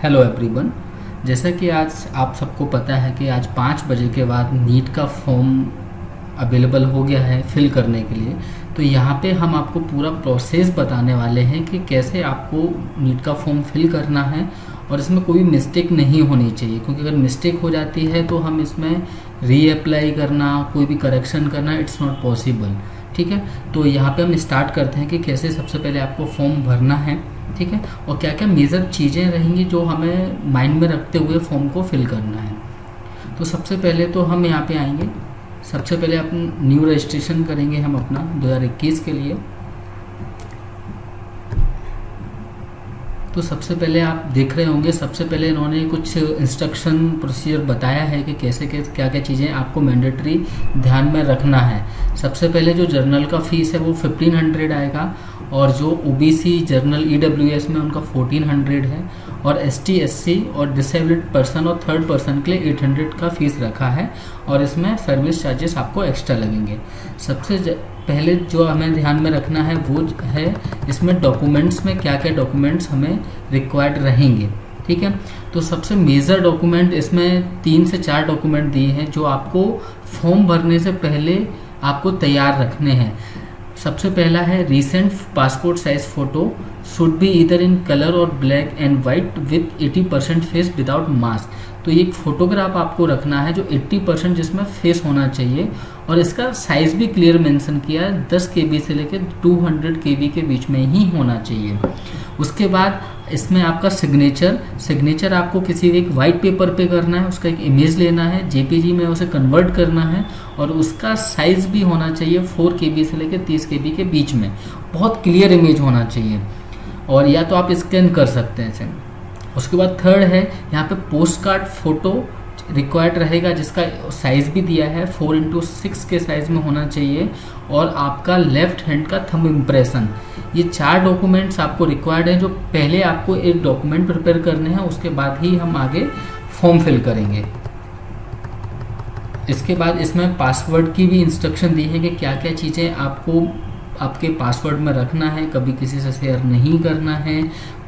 Hello everyone. जैसा कि आज आप सबको पता है कि आज 5 बजे के बाद नीट का फॉर्म अवेलेबल हो गया है फिल करने के लिए। तो यहाँ पे हम आपको पूरा प्रोसेस बताने वाले हैं कि कैसे आपको नीट का फॉर्म फिल करना है और इसमें कोई मिस्टेक नहीं होनी चाहिए, क्योंकि अगर मिस्टेक हो जाती है तो हम इसमें रीअप्लाई करना, कोई भी करेक्शन करना, इट्स नॉट पॉसिबल। ठीक है, तो यहाँ पे हम स्टार्ट करते हैं कि कैसे सबसे पहले आपको फॉर्म भरना है। ठीक है, और क्या क्या मेजर चीज़ें रहेंगी जो हमें माइंड में रखते हुए फॉर्म को फिल करना है। तो सबसे पहले तो हम यहाँ पे आएंगे। सबसे पहले अपन न्यू रजिस्ट्रेशन करेंगे हम अपना 2021 के लिए। तो सबसे पहले आप देख रहे होंगे, सबसे पहले इन्होंने कुछ इंस्ट्रक्शन प्रोसीजर बताया है कि कैसे क्या क्या चीज़ें आपको मैंडेटरी ध्यान में रखना है। सबसे पहले जो जर्नल का फीस है वो 1500 आएगा, और जो ओबीसी जर्नल ईडब्ल्यूएस में उनका 1400 है, और एसटी एससी और डिसेबल्ड पर्सन और थर्ड पर्सन के लिए 800 का फीस रखा है, और इसमें सर्विस चार्जेस आपको एक्स्ट्रा लगेंगे। सबसे पहले जो हमें ध्यान में रखना है वो है इसमें डॉक्यूमेंट्स में क्या क्या डॉक्यूमेंट्स हमें रिक्वायर्ड रहेंगे। ठीक है, तो सबसे मेजर डॉक्यूमेंट इसमें 3 से 4 डॉक्यूमेंट दिए हैं जो आपको फॉर्म भरने से पहले आपको तैयार रखने हैं। सबसे पहला है recent passport size photo, should be either in colour और black and white with 80% face without mask. तो ये एक फोटोग्राफ आपको रखना है जो 80% जिसमें फेस होना चाहिए, और इसका साइज भी क्लियर मेंशन किया है, 10 KB से लेकर 200 KB के बीच में ही होना चाहिए। उसके बाद इसमें आपका सिग्नेचर आपको किसी एक वाइट पेपर पे करना है, उसका एक इमेज लेना है, जेपीजी में उसे कन्वर्ट करना है, और उसका साइज भी होना चाहिए 4 KB से लेकर 30 KB के बीच में। बहुत क्लियर इमेज होना चाहिए, और या तो आप स्कैन कर सकते हैं इसे। उसके बाद थर्ड है यहाँ पे पोस्ट कार्ड फोटो रिक्वायर्ड रहेगा, जिसका साइज भी दिया है 4x6 के साइज में होना चाहिए, और आपका लेफ्ट हैंड का थंब इम्प्रेशन। ये 4 डॉक्यूमेंट्स आपको रिक्वायर्ड हैं, जो पहले आपको एक डॉक्यूमेंट प्रिपेयर करने हैं, उसके बाद ही हम आगे फॉर्म फिल करेंगे। इसके बाद इसमें पासवर्ड की भी इंस्ट्रक्शन दी है कि क्या क्या चीज़ें आपको आपके पासवर्ड में रखना है, कभी किसी से शेयर नहीं करना है।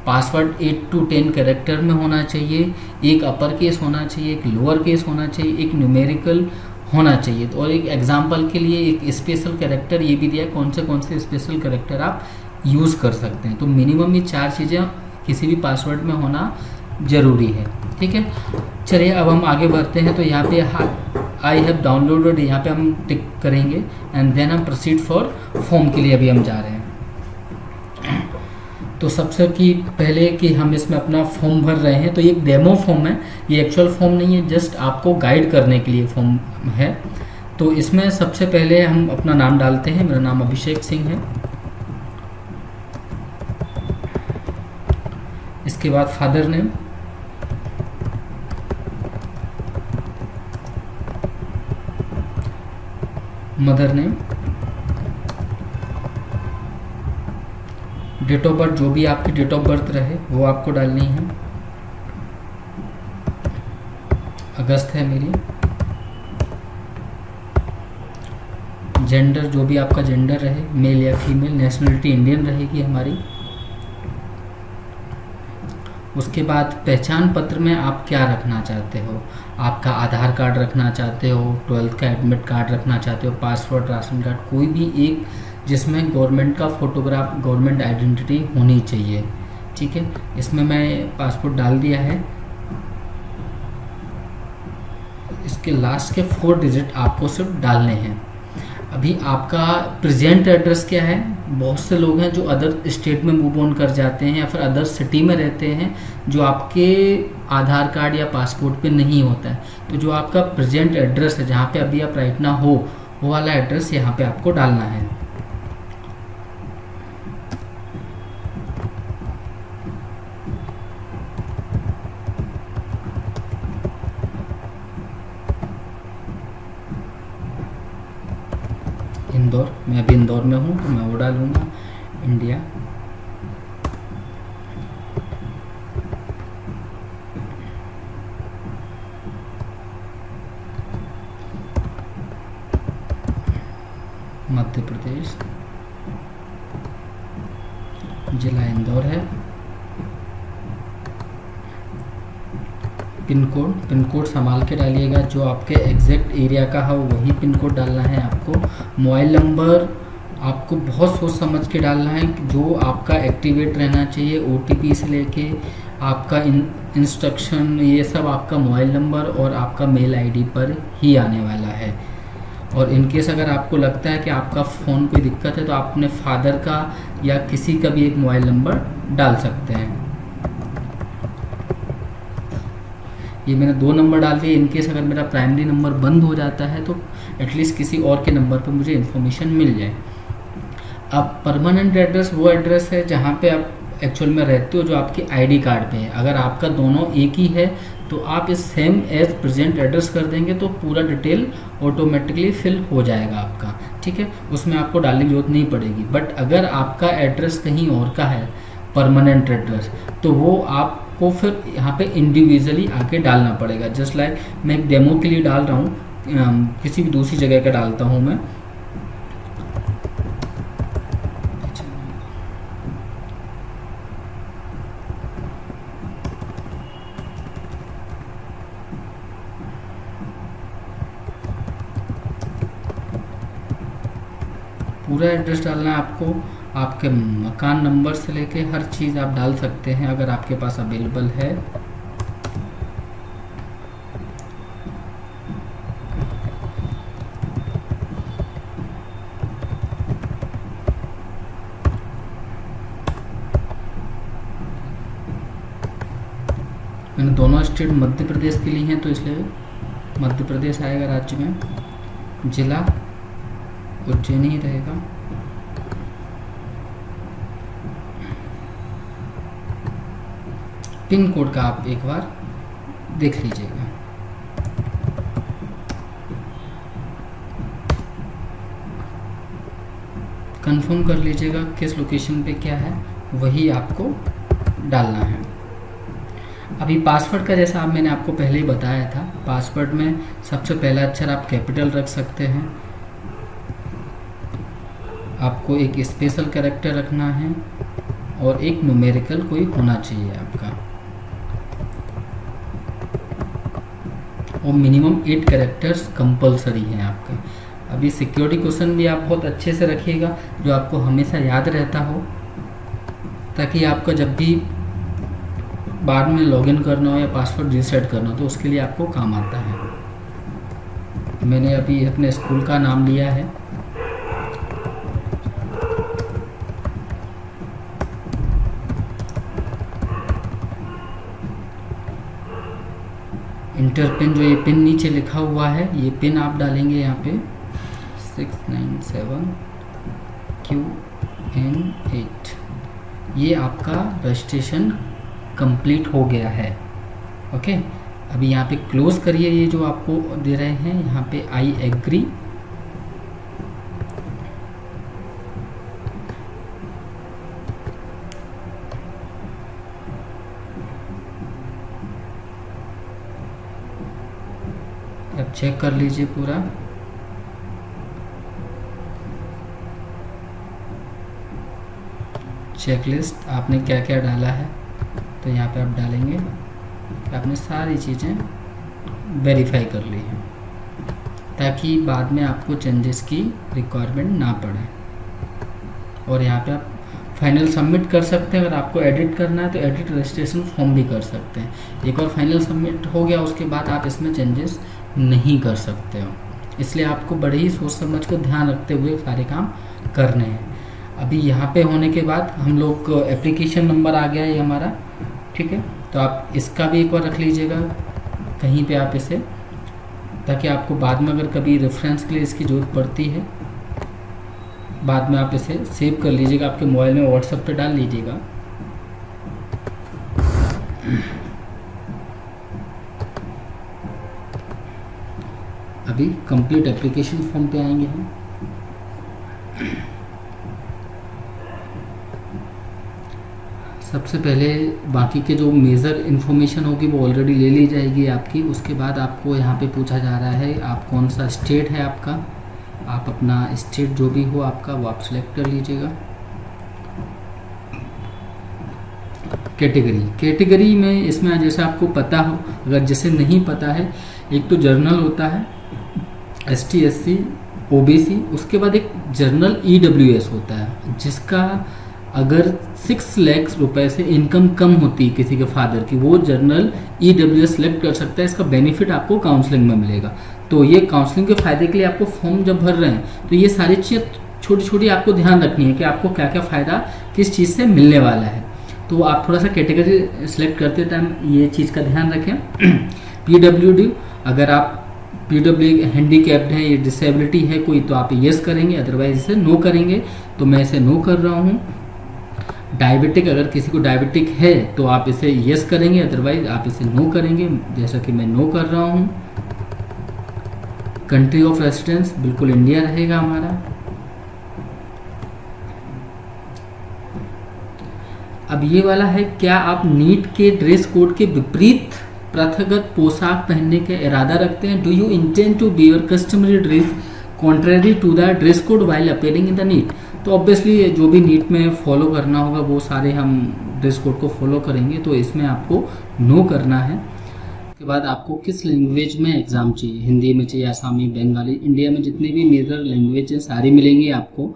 पासवर्ड 8 to 10 कैरेक्टर में होना चाहिए, एक अपर केस होना चाहिए, एक लोअर केस होना चाहिए, एक न्यूमेरिकल होना चाहिए, और एक एग्जाम्पल के लिए एक स्पेशल कैरेक्टर ये भी दिया है कौन से स्पेशल कैरेक्टर आप यूज़ कर सकते हैं। तो मिनिमम ये 4 चीज़ें किसी भी पासवर्ड में होना ज़रूरी है। ठीक है, चलिए अब हम आगे बढ़ते हैं। तो यहाँ पे आई हैव डाउनलोडेड, यहाँ पे हम टिक करेंगे, एंड देन हम प्रोसीड फॉर फॉर्म के लिए अभी हम जा रहे हैं। तो सबसे की पहले कि हम इसमें अपना फॉर्म भर रहे हैं, तो ये एक डेमो फॉर्म है, ये एक्चुअल फॉर्म नहीं है, जस्ट आपको गाइड करने के लिए फॉर्म है। तो इसमें सबसे पहले हम अपना नाम डालते हैं। मेरा नाम अभिषेक सिंह है। इसके बाद father name, mother name, date of birth, जो भी आपकी डेट ऑफ बर्थ रहे वो आपको डालनी है। अगस्त है मेरी। जेंडर, जो भी आपका जेंडर रहे, मेल या फीमेल। नेशनलिटी इंडियन रहेगी हमारी। उसके बाद पहचान पत्र में आप क्या रखना चाहते हो, आपका आधार कार्ड रखना चाहते हो, 12th का एडमिट कार्ड रखना चाहते हो, पासपोर्ट, राशन कार्ड, कोई भी एक जिसमें गवर्नमेंट का फोटोग्राफ, गवर्नमेंट आइडेंटिटी होनी चाहिए। ठीक है, इसमें मैं पासपोर्ट डाल दिया है। इसके लास्ट के 4 डिजिट आपको सिर्फ डालने हैं। अभी आपका प्रेजेंट एड्रेस क्या है? बहुत से लोग हैं जो अदर स्टेट में मूव ऑन कर जाते हैं या फिर अदर सिटी में रहते हैं, जो आपके आधार कार्ड या पासपोर्ट पे नहीं होता है। तो जो आपका प्रेजेंट एड्रेस है, जहाँ पे अभी आप राइट ना हो, वो वाला एड्रेस यहाँ पे आपको डालना है। इंदौर, मैं अभी इंदौर में हूँ तो मैं वो डालूँगा। इंडिया, मध्य प्रदेश, जिला इंदौर है, पिन कोड संभाल के डालिएगा, जो आपके एग्जैक्ट एरिया का है वही पिन कोड डालना है आपको। मोबाइल नंबर आपको बहुत सोच समझ के डालना है, जो आपका एक्टिवेट रहना चाहिए। OTP से लेके आपका इंस्ट्रक्शन ये सब आपका मोबाइल नंबर और आपका मेल ID पर ही आने वाला है। और इनकेस अगर आपको लगता है कि आपका फ़ोन कोई दिक्कत है तो आप अपने फादर का या किसी का भी एक मोबाइल नंबर डाल सकते हैं। ये मैंने 2 नंबर डाल दिए। इनकेस अगर मेरा प्राइमरी नंबर बंद हो जाता है तो एटलीस्ट किसी और के नंबर पर मुझे इन्फॉर्मेशन मिल जाए। अब परमानेंट एड्रेस वो एड्रेस है जहाँ पे आप एक्चुअल में रहते हो, जो आपकी ID कार्ड पे है। अगर आपका दोनों एक ही है तो आप इस सेम एज प्रेजेंट एड्रेस कर देंगे तो पूरा डिटेल ऑटोमेटिकली फिल हो जाएगा आपका, ठीक है। उसमें आपको डालने की जरूरत नहीं पड़ेगी। बट अगर आपका एड्रेस कहीं और का है, परमानेंट एड्रेस, तो वो आपको फिर यहाँ पे इंडिविजुअली आके डालना पड़ेगा। जस्ट लाइक मैं एक डेमो के लिए डाल रहा हूँ, किसी भी दूसरी जगह का डालता हूँ मैं। पूरा एड्रेस डालना है आपको, आपके मकान नंबर से लेके हर चीज़ आप डाल सकते हैं अगर आपके पास अवेलेबल है। मैंने दोनों स्टेट मध्य प्रदेश के लिए हैं तो इसलिए मध्य प्रदेश आएगा राज्य में, जिला उज्जैन ही रहेगा। पिन कोड का आप एक बार देख लीजिएगा। कंफर्म कर लीजिएगा किस लोकेशन पे क्या है, वही आपको डालना है। अभी पासवर्ड का जैसा मैंने आपको पहले ही बताया था, पासवर्ड में सबसे पहला अक्षर आप कैपिटल रख सकते हैं। आपको एक स्पेशल कैरेक्टर रखना है और एक न्यूमेरिकल कोई होना चाहिए आपका, और मिनिमम 8 कैरेक्टर्स कंपलसरी हैं आपके। अभी सिक्योरिटी क्वेश्चन भी आप बहुत अच्छे से रखिएगा, जो आपको हमेशा याद रहता हो, ताकि आपका जब भी बाद में लॉगिन करना हो या पासवर्ड रीसेट करना हो तो उसके लिए आपको काम आता है। मैंने अभी अपने स्कूल का नाम लिया है। इंटर पिन, जो ये पिन नीचे लिखा हुआ है, ये पिन आप डालेंगे यहाँ पे 697QN8। ये आपका रजिस्ट्रेशन कंप्लीट हो गया है। ओके, अभी यहाँ पे क्लोज करिए। ये जो आपको दे रहे हैं यहाँ पे आई एग्री, अब चेक कर लीजिए पूरा। चेकलिस्ट आपने क्या क्या डाला है, तो यहाँ पे आप डालेंगे कि आपने सारी चीज़ें वेरीफाई कर ली हैं, ताकि बाद में आपको चेंजेस की रिक्वायरमेंट ना पड़े। और यहाँ पे आप फाइनल सबमिट कर सकते हैं। अगर आपको एडिट करना है तो एडिट रजिस्ट्रेशन फॉर्म भी कर सकते हैं। एक बार फाइनल सबमिट हो गया उसके बाद आप इसमें चेंजेस नहीं कर सकते हो, इसलिए आपको बड़े ही सोच समझ कर ध्यान रखते हुए सारे काम करने हैं। अभी यहाँ पे होने के बाद हम लोग एप्लीकेशन नंबर आ गया है हमारा, ठीक है। तो आप इसका भी एक बार रख लीजिएगा कहीं पे आप इसे, ताकि आपको बाद में अगर कभी रेफरेंस के लिए इसकी ज़रूरत पड़ती है, बाद में आप इसे सेव कर लीजिएगा, आपके मोबाइल में व्हाट्सएप पे डाल लीजिएगा। अभी कंप्लीट एप्लीकेशन फॉर्म पे आएंगे हम। सबसे पहले बाकी के जो मेजर इन्फॉर्मेशन होगी वो ऑलरेडी ले ली जाएगी आपकी। उसके बाद आपको यहाँ पे पूछा जा रहा है आप कौन सा स्टेट है आपका, आप अपना स्टेट जो भी हो आपका वो आप सिलेक्ट कर लीजिएगा। कैटेगरी में इसमें जैसे आपको पता हो, अगर जैसे नहीं पता है, एक तो जर्नल होता है ST SC OBC, उसके बाद एक जनरल EWS होता है जिसका अगर 6 लाख रुपए से इनकम कम होती है किसी के फादर की, वो जनरल EWS सेलेक्ट कर सकता है। इसका बेनिफिट आपको काउंसलिंग में मिलेगा। तो ये काउंसलिंग के फायदे के लिए आपको फॉर्म जब भर रहे हैं तो ये सारी चीज़ें छोटी छोटी आपको ध्यान रखनी है कि आपको क्या क्या फ़ायदा किस चीज़ से मिलने वाला है। तो आप थोड़ा सा कैटेगरी सेलेक्ट करते टाइम ये चीज़ का ध्यान रखें। PWD, अगर आप PWD हैंडीकैप्ड है या डिसेबिलिटी है कोई, तो आप येस करेंगे, अदरवाइज इसे नो करेंगे। तो मैं इसे नो कर रहा हूँ। डायबिटिक, अगर किसी को डायबिटिक है तो आप इसे येस करेंगे, अदरवाइज आप इसे नो करेंगे, जैसा कि मैं नो कर रहा हूँ। कंट्री ऑफ रेसिडेंस बिल्कुल इंडिया रहेगा हमारा। अब ये वाला है, क्या आप नीट के ड्रेस कोड के विपरीत प्रथागत पोशाक पहनने का इरादा रखते हैं? Do you intend to wear customary dress contrary to the dress code while appearing in the NEET? तो ऑब्वियसली जो भी नीट में फॉलो करना होगा वो सारे हम ड्रेस कोड को फॉलो करेंगे, तो इसमें आपको नो करना है। उसके बाद आपको किस लैंग्वेज में एग्ज़ाम चाहिए? हिंदी में चाहिए, आसामी, बंगाली, इंडिया में जितनी भी मेजर लैंग्वेज हैं सारी मिलेंगी आपको।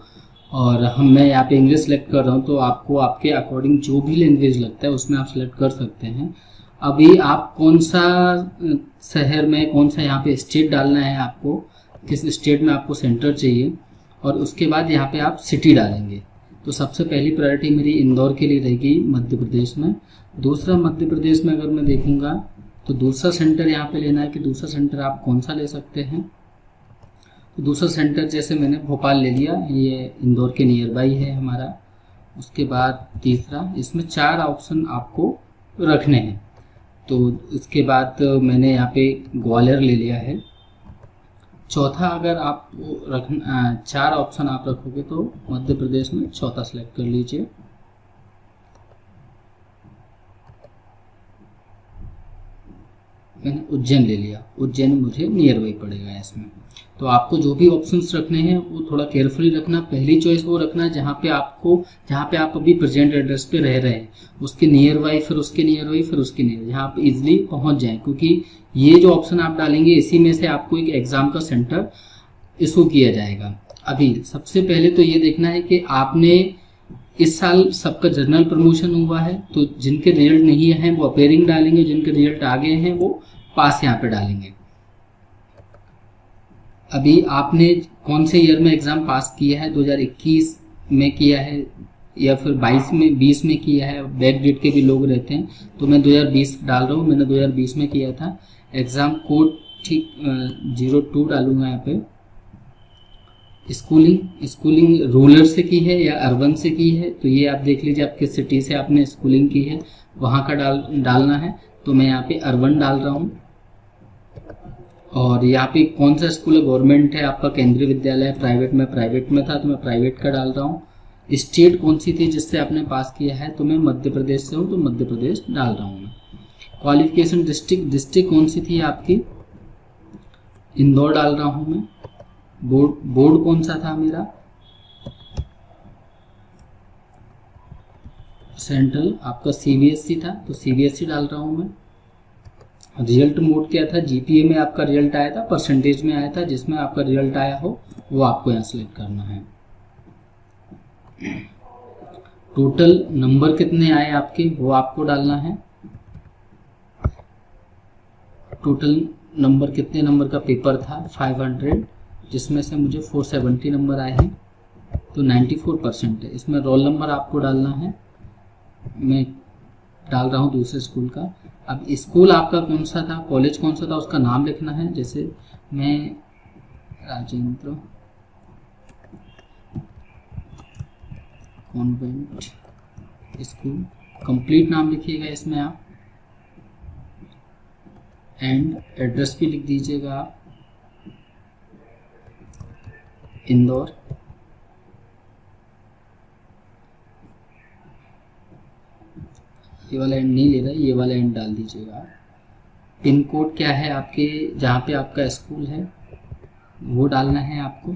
और मैं यहाँ पे इंग्लिश सेलेक्ट कर रहा हूँ, तो आपको आपके अकॉर्डिंग जो भी लैंग्वेज लगता है उसमें आप सेलेक्ट कर सकते हैं। अभी आप कौन सा शहर में, कौन सा यहाँ पे स्टेट डालना है आपको, किस स्टेट में आपको सेंटर चाहिए, और उसके बाद यहाँ पे आप सिटी डालेंगे। तो सबसे पहली प्रायोरिटी मेरी इंदौर के लिए रहेगी मध्य प्रदेश में। दूसरा, मध्य प्रदेश में अगर मैं देखूँगा तो दूसरा सेंटर यहाँ पे लेना है कि दूसरा सेंटर आप कौन सा ले सकते हैं। तो दूसरा सेंटर जैसे मैंने भोपाल ले लिया, ये इंदौर के नियर बाई है हमारा। उसके बाद तीसरा, इसमें 4 ऑप्शन आपको रखने हैं। तो इसके बाद मैंने यहाँ पे ग्वालियर ले लिया है। चौथा, अगर आप 4 ऑप्शन आप रखोगे तो मध्य प्रदेश में चौथा सेलेक्ट कर लीजिए। मैंने उज्जैन ले लिया, उज्जैन मुझे नियर बाई पड़ेगा इसमें। तो आपको जो भी ऑप्शंस रखने हैं वो थोड़ा केयरफुली रखना। पहली चॉइस वो रखना है जहाँ पे आप अभी प्रेजेंट एड्रेस पे रह रहे हैं, उसके नियर बाई, फिर उसके नियर बाई, फिर उसके नियर, जहाँ आप इजिली पहुँच जाएं। क्योंकि ये जो ऑप्शन आप डालेंगे इसी में से आपको एक एग्जाम का सेंटर इशू किया जाएगा। अभी सबसे पहले तो ये देखना है कि आपने इस साल सबका जनरल प्रमोशन हुआ है, तो जिनके रिजल्ट नहीं हैं वो अपीयरिंग डालेंगे, जिनके रिजल्ट आ गए हैं वो पास यहाँ पे डालेंगे। अभी आपने कौन से ईयर में एग्जाम पास किया है? 2021 में किया है या फिर 20 में किया है? बैक डेट के भी लोग रहते हैं, तो मैं 2020 डाल रहा हूँ। मैंने 2020 में किया था। एग्जाम कोड ठीक 02 डालूंगा यहाँ पे। स्कूलिंग रूरल से की है या अर्बन से की है, तो ये आप देख लीजिए आप किस सिटी से आपने स्कूलिंग की है, वहाँ का डालना है। तो मैं यहाँ पे अर्बन डाल रहा हूँ। और यहाँ पे कौन सा स्कूल है? गवर्नमेंट है आपका, केंद्रीय विद्यालय है। प्राइवेट में था तो मैं प्राइवेट का डाल रहा हूँ। स्टेट कौन सी थी जिससे आपने पास किया है? तो मैं मध्य प्रदेश से हूँ तो मध्य प्रदेश डाल रहा हूँ मैं। क्वालिफिकेशन डिस्ट्रिक्ट कौन सी थी आपकी? इंदौर डाल रहा हूँ मैं। बोर्ड कौन सा था मेरा? सेंट्रल आपका CBSE था, तो CBSE डाल रहा हूँ मैं। रिजल्ट मोड क्या था? GPA में आपका रिजल्ट आया था, परसेंटेज में आया था, जिसमें आपका रिजल्ट आया हो वो आपको यहाँ सेलेक्ट करना है। टोटल नंबर कितने आए आपके वो आपको डालना है। टोटल नंबर कितने नंबर का पेपर था? 500, जिसमें से मुझे 470 नंबर आए हैं, तो 94% है। इसमें रोल नंबर आपको डालना है। मैं डाल रहा हूँ दूसरे स्कूल का। अब स्कूल आपका कौन सा था, कॉलेज कौन सा था, उसका नाम लिखना है। जैसे मैं राजेंद्र कॉन्वेंट स्कूल, कंप्लीट नाम लिखिएगा इसमें आप, एंड एड्रेस भी लिख दीजिएगा आप, इंदौर। ये वाला एंड नहीं ले रहा, ये वाला एंड डाल दीजिएगा। पिन कोड क्या है आपके, जहाँ पे आपका स्कूल है वो डालना है आपको।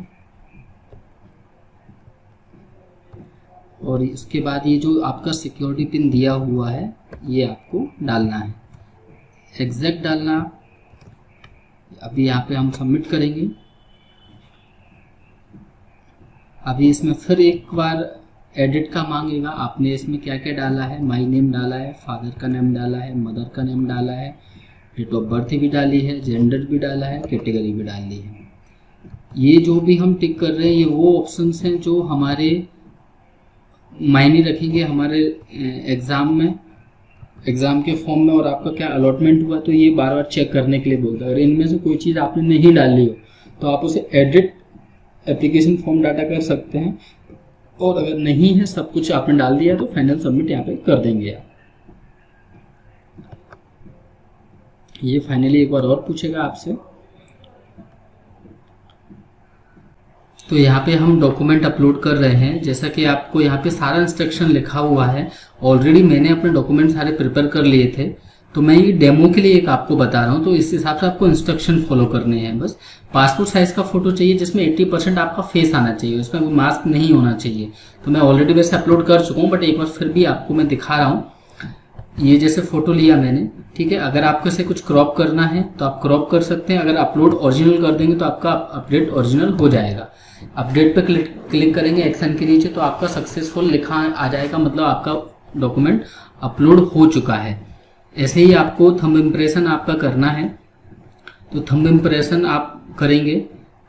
और इसके बाद ये जो आपका सिक्योरिटी पिन दिया हुआ है ये आपको डालना है, एग्जैक्ट डालना। अभी यहाँ पे हम सबमिट करेंगे। अभी इसमें फिर एक बार एडिट का मांगेगा, आपने इसमें क्या क्या डाला है, माई नेम डाला है, फादर का नेम डाला है, मदर का नेम डाला है, डेट ऑफ बर्थ भी डाली है, जेंडर भी डाला है, कैटेगरी भी डाली है। ये जो भी हम टिक कर रहे हैं ये वो ऑप्शंस हैं जो हमारे मायने रखेंगे हमारे एग्ज़ाम में, एग्ज़ाम के फॉर्म में, और आपका क्या अलॉटमेंट हुआ तो ये बार बार चेक करने के लिए बोलता है। अगर इनमें से कोई चीज़ आपने नहीं डाली हो तो आप उसे एडिट एप्लीकेशन फॉर्म डाटा कर सकते हैं, और अगर नहीं है सब कुछ आपने डाल दिया तो फाइनल सबमिट यहाँ पे कर देंगे आप। ये फाइनली एक बार और पूछेगा आपसे। तो यहाँ पे हम डॉक्यूमेंट अपलोड कर रहे हैं, जैसा कि आपको यहाँ पे सारा इंस्ट्रक्शन लिखा हुआ है। ऑलरेडी मैंने अपने डॉक्यूमेंट सारे प्रिपेयर कर लिए थे, तो मैं ये डेमो के लिए एक आपको बता रहा हूँ। तो इस हिसाब से आपको इंस्ट्रक्शन फॉलो करने हैं। बस पासपोर्ट साइज का फोटो चाहिए जिसमें 80% आपका फेस आना चाहिए, उसमें कोई मास्क नहीं होना चाहिए। तो मैं ऑलरेडी वैसे अपलोड कर चुका हूँ, बट एक बार फिर भी आपको मैं दिखा रहा हूँ। ये जैसे फोटो लिया मैंने, ठीक है। अगर आपको इसे कुछ क्रॉप करना है तो आप क्रॉप कर सकते हैं। अगर अपलोड ओरिजिनल कर देंगे तो आपका अपडेट ओरिजिनल हो जाएगा। अपडेट पे क्लिक करेंगे एक्शन के नीचे तो आपका सक्सेसफुल लिखा आ जाएगा, मतलब आपका डॉक्यूमेंट अपलोड हो चुका है। ऐसे ही आपको थंब इम्प्रेशन आपका करना है, तो थंब इम्प्रेशन आप करेंगे,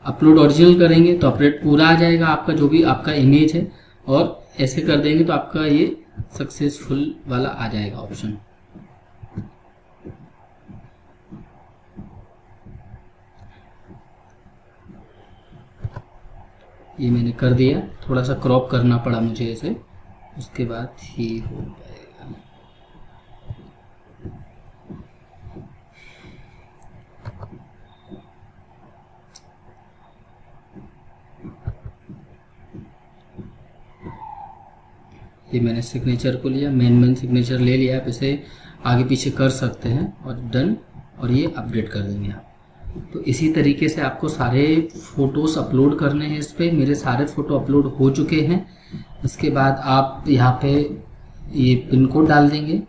अपलोड ओरिजिनल करेंगे तो अपडेट पूरा आ जाएगा आपका जो भी आपका इमेज है, और ऐसे कर देंगे तो आपका ये सक्सेसफुल वाला आ जाएगा ऑप्शन। ये मैंने कर दिया, थोड़ा सा क्रॉप करना पड़ा मुझे इसे, उसके बाद ही हो जाएगा। ये मैंने सिग्नेचर को लिया, मेन सिग्नेचर ले लिया। आप इसे आगे पीछे कर सकते हैं और डन, और ये अपडेट कर देंगे आप। तो इसी तरीके से आपको सारे फोटोज अपलोड करने हैं इस पे। मेरे सारे फोटो अपलोड हो चुके हैं। इसके बाद आप यहाँ पे ये पिन कोड डाल देंगे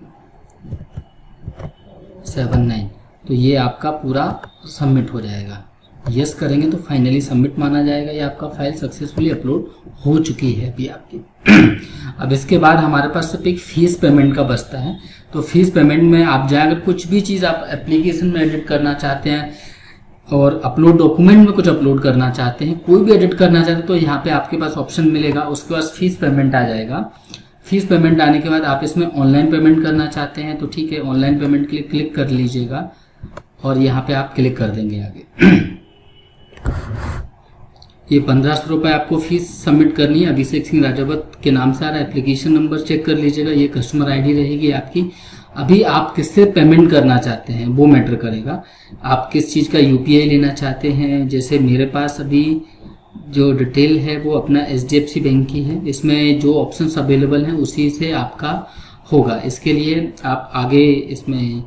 79, तो ये आपका पूरा सबमिट हो जाएगा। यस करेंगे तो फाइनली सबमिट माना जाएगा। ये आपका फाइल सक्सेसफुली अपलोड हो चुकी है अभी आपकी। अब इसके बाद हमारे पास सिर्फ एक फीस पेमेंट का बचता है। तो फीस पेमेंट में आप जाकर कुछ भी चीज़ आप एप्लीकेशन में एडिट करना चाहते हैं और अपलोड डॉक्यूमेंट में कुछ अपलोड करना चाहते हैं, कोई भी एडिट करना चाहते हैं, तो यहाँ पे आपके पास ऑप्शन मिलेगा। उसके बाद फीस पेमेंट आ जाएगा। फीस पेमेंट आने के बाद आप इसमें ऑनलाइन पेमेंट करना चाहते हैं तो ठीक है, ऑनलाइन पेमेंट के लिए क्लिक कर लीजिएगा और यहाँ पे आप क्लिक कर देंगे आगे। ये 1500 रुपये आपको फीस सबमिट करनी है। अभिषेक सिंह राजावत के नाम से आ रहा है। एप्लीकेशन नंबर चेक कर लीजिएगा, ये कस्टमर आईडी रहेगी आपकी। अभी आप किससे पेमेंट करना चाहते हैं वो मैटर करेगा। आप किस चीज़ का यूपीआई लेना चाहते हैं, जैसे मेरे पास अभी जो डिटेल है वो अपना एचडीएफसी बैंक की है। इसमें जो ऑप्शंस अवेलेबल हैं उसी से आपका होगा। इसके लिए आप आगे इसमें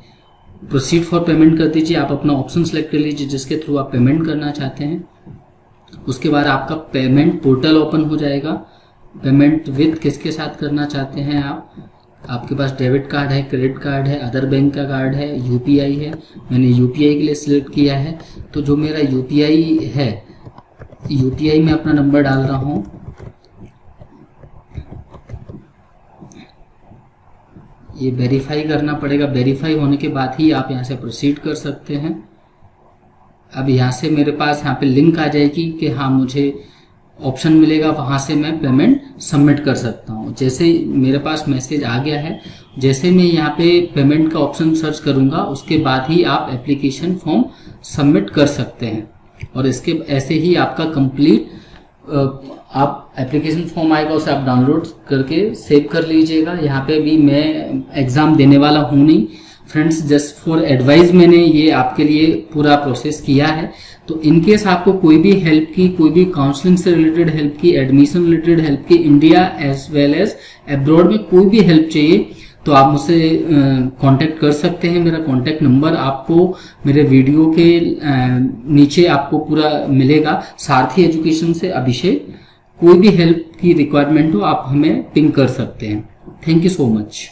प्रोसीड फॉर पेमेंट कर दीजिए। आप अपना ऑप्शन सेलेक्ट कर लीजिए जिसके थ्रू आप पेमेंट करना चाहते हैं। उसके बाद आपका पेमेंट पोर्टल ओपन हो जाएगा। पेमेंट विद किसके साथ करना चाहते हैं आप, आपके पास डेबिट कार्ड है, क्रेडिट कार्ड है, अदर बैंक का कार्ड है, यूपीआई है। मैंने यूपीआई के लिए सिलेक्ट किया है, तो जो मेरा यूपीआई है, यूपीआई में अपना नंबर डाल रहा हूँ। ये वेरीफाई करना पड़ेगा। वेरीफाई होने के बाद ही आप यहाँ से प्रोसीड कर सकते हैं। अब यहाँ से मेरे पास यहाँ पे लिंक आ जाएगी कि हाँ मुझे ऑप्शन मिलेगा, वहाँ से मैं पेमेंट सबमिट कर सकता हूँ। जैसे मेरे पास मैसेज आ गया है, जैसे मैं यहाँ पे पेमेंट का ऑप्शन सर्च करूँगा उसके बाद ही आप एप्लीकेशन फॉर्म सबमिट कर सकते हैं। और इसके ऐसे ही आपका कंप्लीट आप एप्लीकेशन फॉर्म आएगा, उसे आप डाउनलोड करके सेव कर लीजिएगा। यहाँ पे भी मैं एग्ज़ाम देने वाला हूँ नहीं फ्रेंड्स, जस्ट फॉर एडवाइस मैंने ये आपके लिए पूरा प्रोसेस किया है। तो इनकेस आपको कोई भी हेल्प की, कोई भी काउंसलिंग से रिलेटेड हेल्प की, एडमिशन रिलेटेड हेल्प की, India as well as abroad में कोई भी हेल्प चाहिए तो आप मुझसे कांटेक्ट कर सकते हैं। मेरा कांटेक्ट नंबर आपको मेरे वीडियो के नीचे आपको पूरा मिलेगा। सारथी एजुकेशन से अभिषेक। कोई भी हेल्प की रिक्वायरमेंट हो आप हमें पिंग कर सकते हैं। Thank you so much.